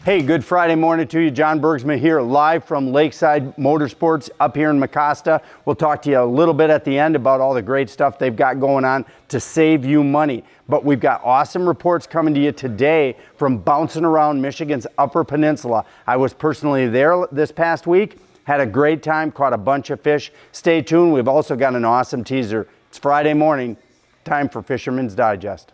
Hey, good Friday morning to you. John Bergsma here, live from Lakeside Motorsports up here in Mecosta. We'll talk to you a little bit at the end about all the great stuff they've got going on to save you money. But we've got awesome reports coming to you today from bouncing around Michigan's Upper Peninsula. I was personally there this past week, had a great time, caught a bunch of fish. Stay tuned. We've also got an awesome teaser. It's Friday morning, time for Fisherman's Digest.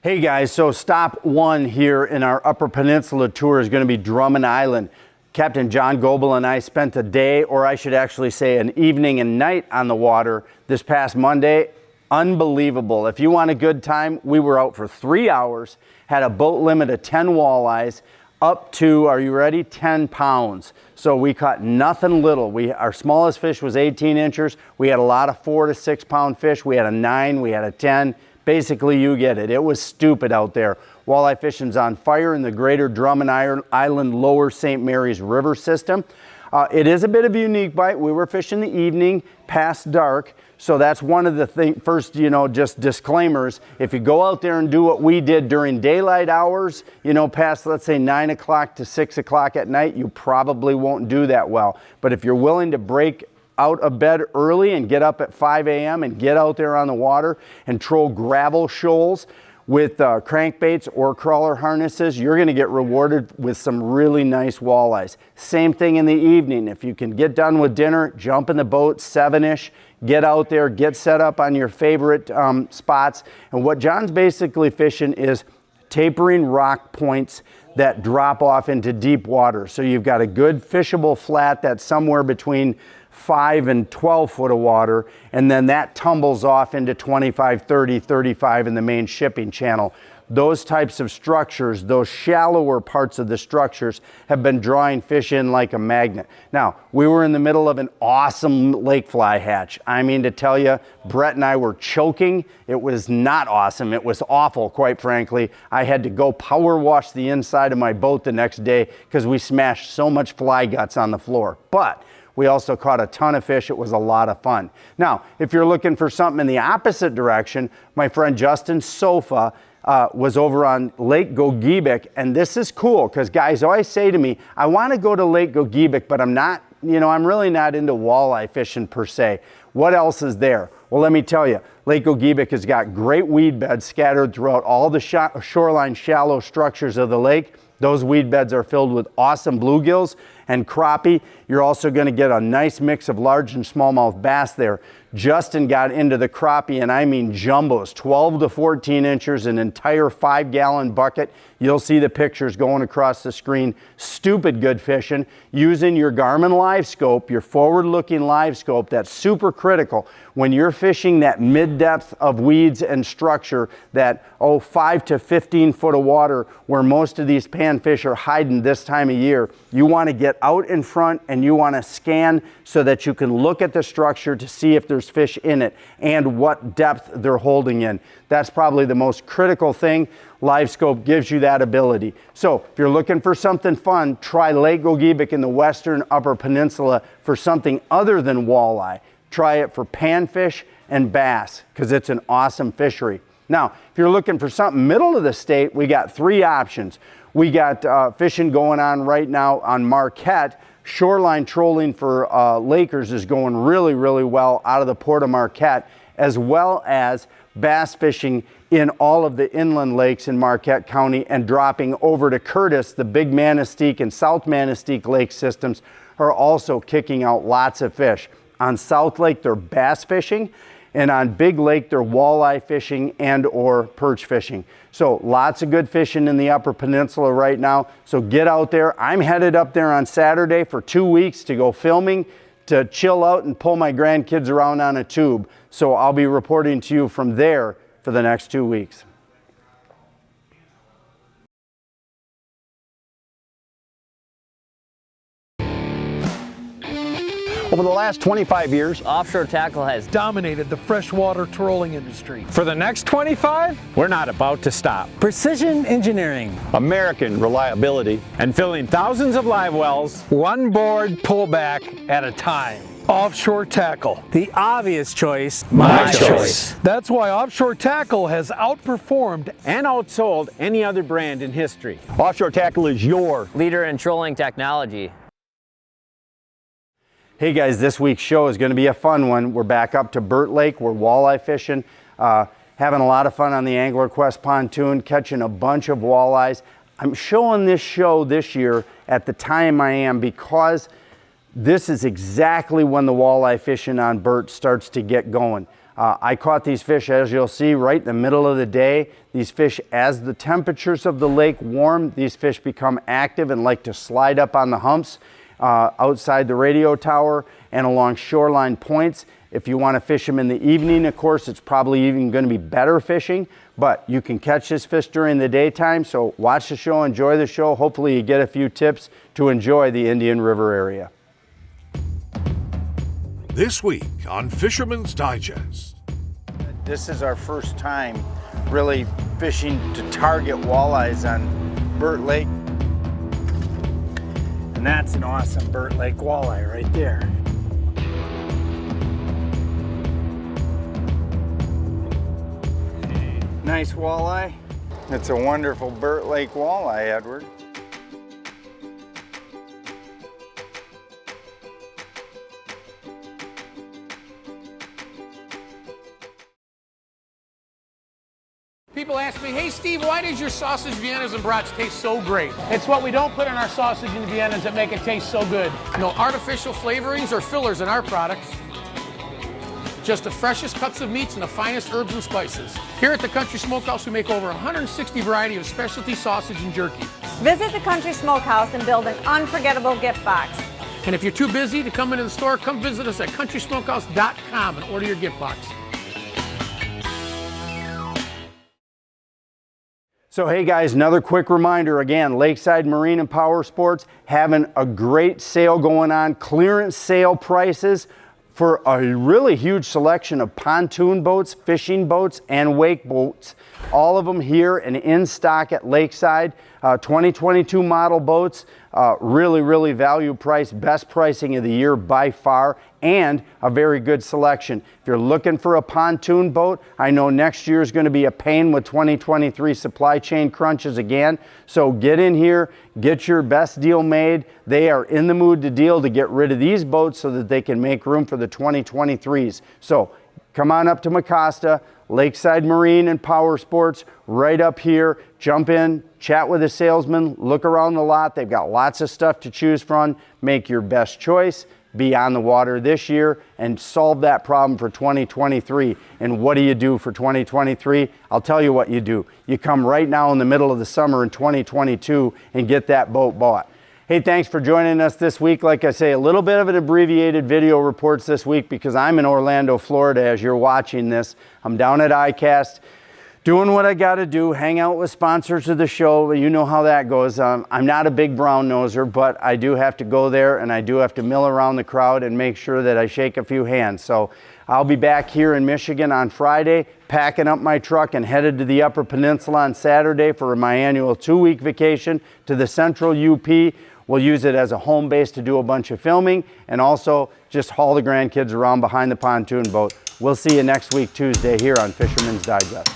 Hey guys, so stop one here in our Upper Peninsula tour is going to be Drummond Island. Captain John Goebel and I spent a day, or I should actually say an evening and night on the water this past Monday. Unbelievable. If you want a good time, we were out for 3 hours, had a boat limit of 10 walleyes, up to, are you ready, 10 pounds. So we caught nothing little. Our smallest fish was 18 inches. We had a lot of 4 to 6 pound fish. We had a 9, we had a 10. Basically, you get it. It was stupid out there. Walleye fishing's on fire in the greater Drummond Island Lower St. Mary's River system. It is a bit of a unique bite. We were fishing the evening past dark. So that's one of the first, just disclaimers. If you go out there and do what we did during daylight hours, past, let's say 9 o'clock to 6 o'clock at night, you probably won't do that well. But if you're willing to break out of bed early and get up at 5 a.m. and get out there on the water and troll gravel shoals with crankbaits or crawler harnesses, you're going to get rewarded with some really nice walleyes. Same thing in the evening. If you can get done with dinner, jump in the boat 7-ish, get out there, get set up on your favorite spots. And what John's basically fishing is tapering rock points that drop off into deep water. So you've got a good fishable flat that's somewhere between 5 and 12 foot of water, and then that tumbles off into 25, 30, 35 in the main shipping channel. Those types of structures, those shallower parts of the structures, have been drawing fish in like a magnet. Now, we were in the middle of an awesome lake fly hatch. I mean, to tell you, Brett and I were choking. It was not awesome. It was awful, quite frankly. I had to go power wash the inside of my boat the next day because we smashed so much fly guts on the floor. But we also caught a ton of fish. It was a lot of fun. Now, if you're looking for something in the opposite direction, my friend Justin Sofa was over on Lake Gogebic, and this is cool because guys always say to me, I want to go to Lake Gogebic, but I'm not, I'm really not into walleye fishing per se. What else is there? Well, let me tell you, Lake Gogebic has got great weed beds scattered throughout all the shoreline shallow structures of the lake. Those weed beds are filled with awesome bluegills and crappie. You're also going to get a nice mix of large and smallmouth bass there. Justin got into the crappie, and I mean jumbos, 12 to 14 inches, an entire 5-gallon bucket. You'll see the pictures going across the screen. Stupid good fishing. Using your Garmin live scope, your forward-looking live scope, that's super critical when you're fishing that mid-depth of weeds and structure, that 5 to 15 foot of water where most of these panfish are hiding this time of year. You want to get out in front and you want to scan so that you can look at the structure to see if there's fish in it and what depth they're holding in. That's probably the most critical thing. Live scope gives you that ability. So if you're looking for something fun, try Lake Gogebic in the western Upper Peninsula for something other than walleye. Try it for panfish and bass because it's an awesome fishery. Now, if you're looking for something middle of the state, we got 3 options. We got fishing going on right now on Marquette. Shoreline trolling for Lakers is going really, really well out of the port of Marquette, as well as bass fishing in all of the inland lakes in Marquette County and dropping over to Curtis. The Big Manistee and South Manistee lake systems are also kicking out lots of fish. On South Lake, they're bass fishing, and on Big Lake, they're walleye fishing and or perch fishing. So lots of good fishing in the Upper Peninsula right now. So get out there. I'm headed up there on Saturday for 2 weeks to go filming, to chill out and pull my grandkids around on a tube. So I'll be reporting to you from there for the next 2 weeks. Over the last 25 years, offshore tackle has dominated the freshwater trolling industry. For the next 25, we're not about to stop. Precision engineering, American reliability, And filling thousands of live wells, one board pullback at a time. Offshore tackle. the obvious choice, My choice. That's why offshore tackle has outperformed And outsold any other brand in history. offshore tackle is your leader in trolling technology. Hey guys, this week's show is going to be a fun one. We're back up to Burt Lake. We're walleye fishing, having a lot of fun on the Angler Quest pontoon, catching a bunch of walleyes. I'm showing this show this year at the time I am because this is exactly when the walleye fishing on Burt starts to get going. I caught these fish, as you'll see, right in the middle of the day. These fish, as the temperatures of the lake warm, these fish become active and like to slide up on the humps outside the radio tower and along shoreline points. If you want to fish them in the evening, of course, it's probably even going to be better fishing, but you can catch this fish during the daytime. So watch the show, enjoy the show. Hopefully you get a few tips to enjoy the Indian River area. This week on Fisherman's Digest. This is our first time really fishing to target walleyes on Burt Lake. And that's an awesome Burt Lake walleye right there. Nice walleye. It's a wonderful Burt Lake walleye, Edward. People ask me, hey Steve, why does your sausage, Viennas, and brats taste so great? It's what we don't put in our sausage and Viennas that make it taste so good. No artificial flavorings or fillers in our products. Just the freshest cuts of meats and the finest herbs and spices. Here at the Country Smokehouse, we make over 160 variety of specialty sausage and jerky. Visit the Country Smokehouse and build an unforgettable gift box. And if you're too busy to come into the store, come visit us at countrysmokehouse.com and order your gift box. So hey guys, another quick reminder again, Lakeside Marine and Powersports having a great sale going on, clearance sale prices for a really huge selection of pontoon boats, fishing boats, and wake boats. All of them here and in stock at Lakeside. 2022 model boats, really value price, best pricing of the year by far, and a very good selection. If you're looking for a pontoon boat, I know next year is going to be a pain with 2023 supply chain crunches again. So get in here, get your best deal made. They are in the mood to deal to get rid of these boats so that they can make room for the 2023s. So come on up to Mecosta, Lakeside Marine and Powersports, right up here. Jump in, chat with a salesman, look around the lot. They've got lots of stuff to choose from. Make your best choice. Be on the water this year and solve that problem for 2023. And what do you do for 2023? I'll tell you what you do. You come right now in the middle of the summer in 2022 and get that boat bought. Hey, thanks for joining us this week. Like I say, a little bit of an abbreviated video reports this week because I'm in Orlando, Florida as you're watching this. I'm down at ICAST doing what I got to do, hang out with sponsors of the show. You know how that goes. I'm not a big brown noser, but I do have to go there and I do have to mill around the crowd and make sure that I shake a few hands. So I'll be back here in Michigan on Friday, packing up my truck and headed to the Upper Peninsula on Saturday for my annual 2-week vacation to the Central UP. We'll use it as a home base to do a bunch of filming and also just haul the grandkids around behind the pontoon boat. We'll see you next week, Tuesday, here on Fisherman's Digest.